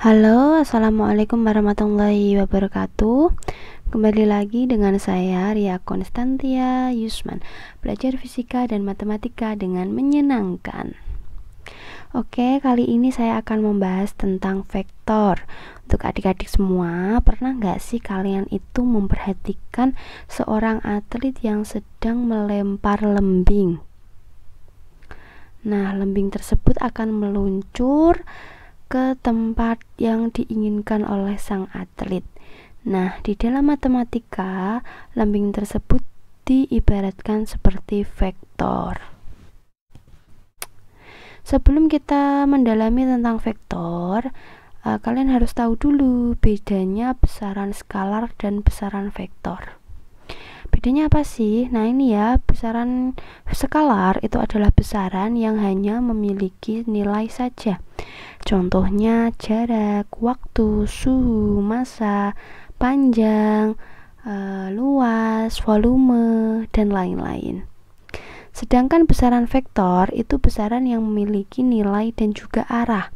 Halo, assalamualaikum warahmatullahi wabarakatuh. Kembali lagi dengan saya Ria Konstantia Yusman, belajar fisika dan matematika dengan menyenangkan. Oke, kali ini saya akan membahas tentang vektor. Untuk adik-adik semua, pernah nggak sih kalian itu memperhatikan seorang atlet yang sedang melempar lembing? Nah, lembing tersebut akan meluncur ke tempat yang diinginkan oleh sang atlet. Nah, di dalam matematika, lembing tersebut diibaratkan seperti vektor. Sebelum kita mendalami tentang vektor, kalian harus tahu dulu bedanya besaran skalar dan besaran vektor. Bedanya apa sih? Nah, ini ya, besaran skalar itu adalah besaran yang hanya memiliki nilai saja. Contohnya jarak, waktu, suhu, massa, panjang, luas, volume, dan lain-lain. Sedangkan besaran vektor itu besaran yang memiliki nilai dan juga arah.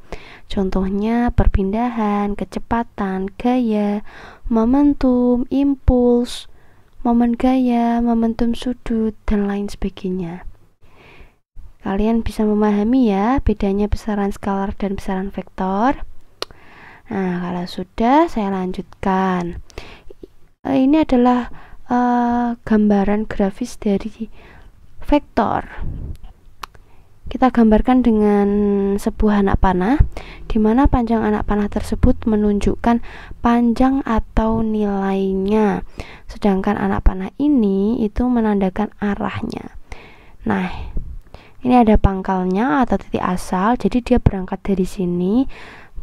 Contohnya perpindahan, kecepatan, gaya, momentum, impuls, momen gaya, momentum sudut, dan lain sebagainya. Kalian bisa memahami ya bedanya besaran skalar dan besaran vektor. Nah, kalau sudah, saya lanjutkan. Ini adalah gambaran grafis dari vektor. Kita gambarkan dengan sebuah anak panah, di mana panjang anak panah tersebut menunjukkan panjang atau nilainya, sedangkan anak panah ini itu menandakan arahnya. Nah, ini ada pangkalnya atau titik asal, jadi dia berangkat dari sini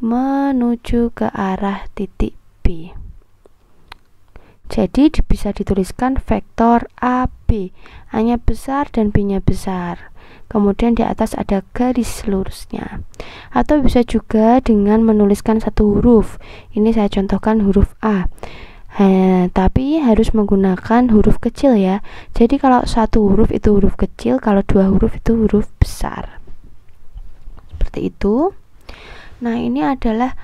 menuju ke arah titik B. Jadi bisa dituliskan vektor AB, A-nya besar dan B-nya besar. Kemudian di atas ada garis lurusnya. Atau bisa juga dengan menuliskan satu huruf. Ini saya contohkan huruf A. Tapi harus menggunakan huruf kecil ya. Jadi kalau satu huruf itu huruf kecil, kalau dua huruf itu huruf besar. Seperti itu. Nah, ini adalah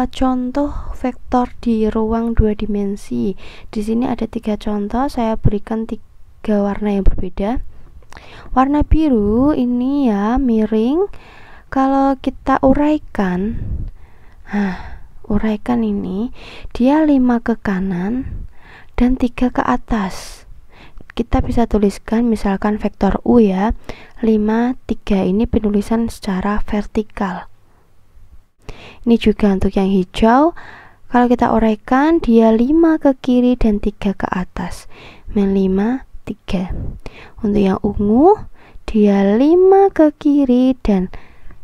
contoh vektor di ruang dua dimensi. Di sini ada 3 contoh, saya berikan 3 warna yang berbeda. Warna biru ini ya miring. Kalau kita uraikan, uraikan ini, dia 5 ke kanan dan 3 ke atas. Kita bisa tuliskan misalkan vektor U ya, 5, 3. Ini penulisan secara vertikal. Ini juga untuk yang hijau. Kalau kita uraikan, dia 5 ke kiri dan 3 ke atas. Men 5, 3. Untuk yang ungu, dia 5 ke kiri dan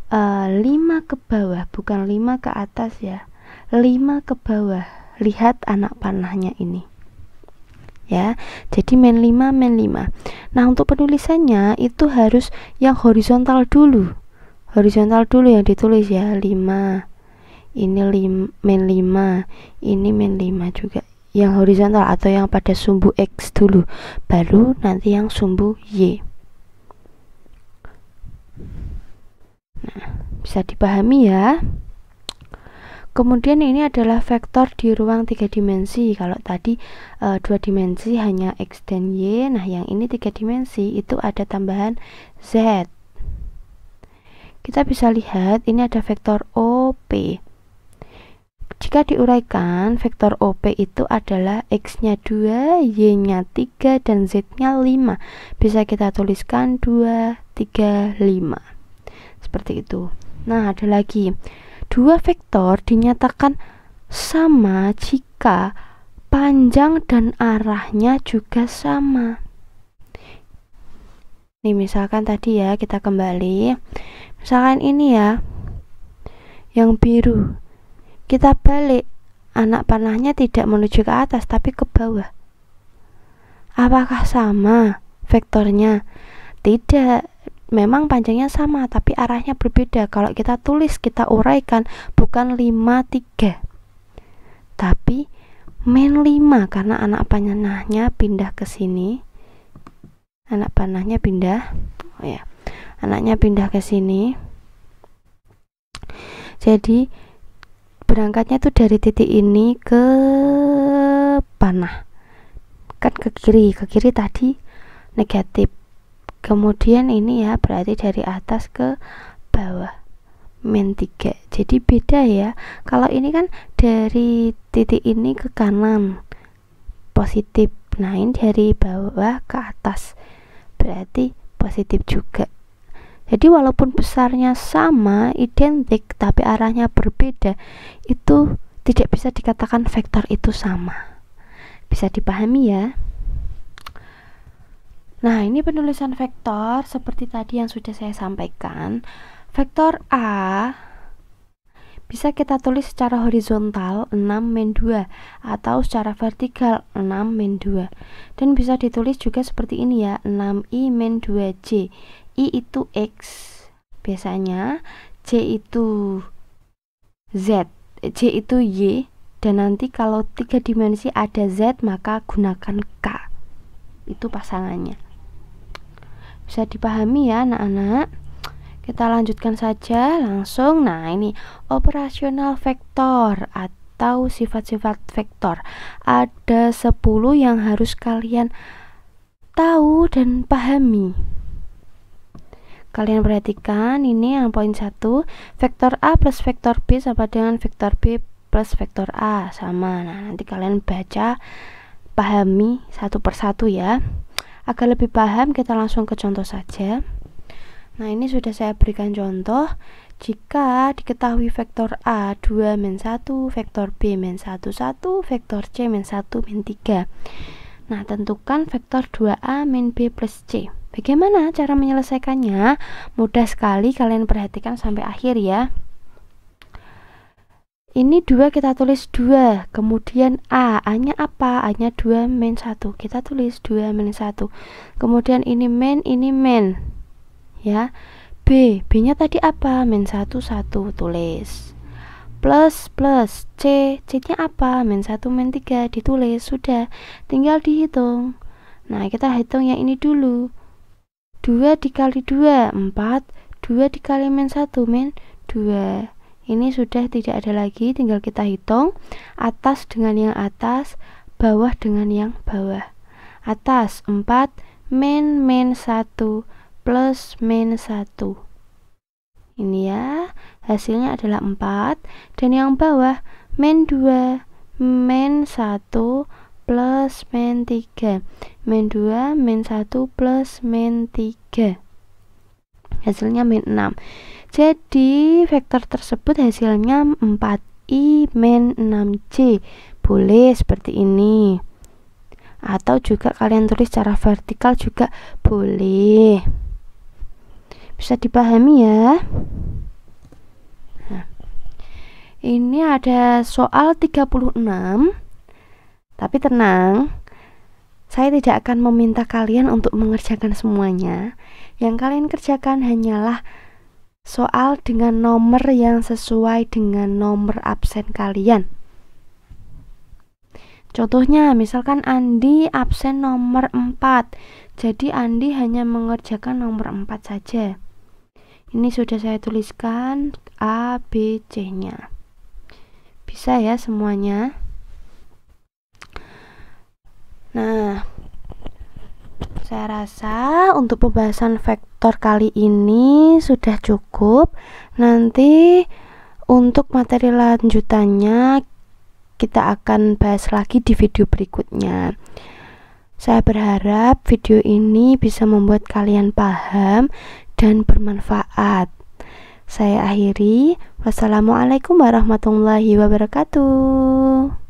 5 ke bawah, bukan 5 ke atas ya, 5 ke bawah. Lihat anak panahnya ini ya, jadi men 5, men 5. Nah, untuk penulisannya itu harus yang horizontal dulu yang ditulis ya, 5. Ini men 5, ini men 5 juga. Yang horizontal atau yang pada sumbu X dulu, baru nanti yang sumbu Y. Nah, bisa dipahami ya. Kemudian ini adalah vektor di ruang 3 dimensi. Kalau tadi 2 dimensi hanya X dan Y, nah yang ini 3 dimensi itu ada tambahan Z. Kita bisa lihat ini ada vektor OP. Jika diuraikan, vektor OP itu adalah X-nya 2, Y-nya 3, dan Z-nya 5. Bisa kita tuliskan 2, 3, 5. Seperti itu. Nah, ada lagi. 2 vektor dinyatakan sama jika panjang dan arahnya juga sama. Nih, misalkan tadi ya, kita kembali. Misalkan ini ya, yang biru. Kita balik, anak panahnya tidak menuju ke atas tapi ke bawah. Apakah sama vektornya? Tidak, memang panjangnya sama tapi arahnya berbeda. Kalau kita tulis, kita uraikan, bukan 5, 3 tapi men 5, karena anak panahnya pindah ke sini. Anak panahnya pindah, anaknya pindah ke sini. Jadi berangkatnya tuh dari titik ini ke panah, kan ke kiri tadi negatif, kemudian ini ya berarti dari atas ke bawah min 3. Jadi beda ya, kalau ini kan dari titik ini ke kanan positif, nah ini dari bawah ke atas berarti positif juga. Jadi walaupun besarnya sama, identik, tapi arahnya berbeda, itu tidak bisa dikatakan vektor itu sama. Bisa dipahami ya? Nah, ini penulisan vektor seperti tadi yang sudah saya sampaikan. Vektor A bisa kita tulis secara horizontal 6 min 2 atau secara vertikal 6 min 2. Dan bisa ditulis juga seperti ini ya, 6i min 2j. I itu X biasanya, J itu Z, J itu Y, dan nanti kalau 3 dimensi ada Z maka gunakan K, itu pasangannya. Bisa dipahami ya anak-anak? Kita lanjutkan saja langsung. Nah, ini operasional vektor atau sifat-sifat vektor. Ada 10 yang harus kalian tahu dan pahami. Kalian perhatikan ini yang poin 1, vektor A plus vektor B sama dengan vektor B plus vektor A, sama. Nah, nanti kalian baca, pahami satu persatu ya. Agar lebih paham, kita langsung ke contoh saja. Nah, ini sudah saya berikan contoh. Jika diketahui vektor A 2 min 1, vektor B min 1, 1, vektor C min 1, min 3. Nah, tentukan vektor 2A min B plus C. Bagaimana cara menyelesaikannya? Mudah sekali, kalian perhatikan sampai akhir ya. Ini 2 kita tulis 2, kemudian A-nya apa? A-nya 2 min 1, kita tulis 2 min 1. Kemudian ini min ya. B-nya tadi apa? Min 1, 1, tulis. Plus, C-nya apa? Min 1, min 3, ditulis. Sudah, tinggal dihitung. Nah, kita hitung yang ini dulu. 2 dikali 2, 4. 2 dikali min 1, min 2. Ini sudah tidak ada lagi, tinggal kita hitung. Atas dengan yang atas, bawah dengan yang bawah. Atas 4, min 1, plus min 1. Ini ya, hasilnya adalah 4. Dan yang bawah, min 2, min 1, plus min 3, min 2, min 1, plus min 3, hasilnya min 6. Jadi vektor tersebut hasilnya 4i min 6j. Boleh seperti ini, atau juga kalian tulis secara vertikal juga boleh. Bisa dipahami ya. Nah, ini ada soal 36. Tapi tenang, saya tidak akan meminta kalian untuk mengerjakan semuanya. Yang kalian kerjakan hanyalah soal dengan nomor yang sesuai dengan nomor absen kalian. Contohnya, misalkan Andi absen nomor 4. Jadi Andi hanya mengerjakan nomor 4 saja. Ini sudah saya tuliskan A, B, C-nya. Bisa ya semuanya. Nah, saya rasa untuk pembahasan vektor kali ini sudah cukup. Nanti untuk materi lanjutannya kita akan bahas lagi di video berikutnya. Saya berharap video ini bisa membuat kalian paham dan bermanfaat. Saya akhiri. Wassalamualaikum warahmatullahi wabarakatuh.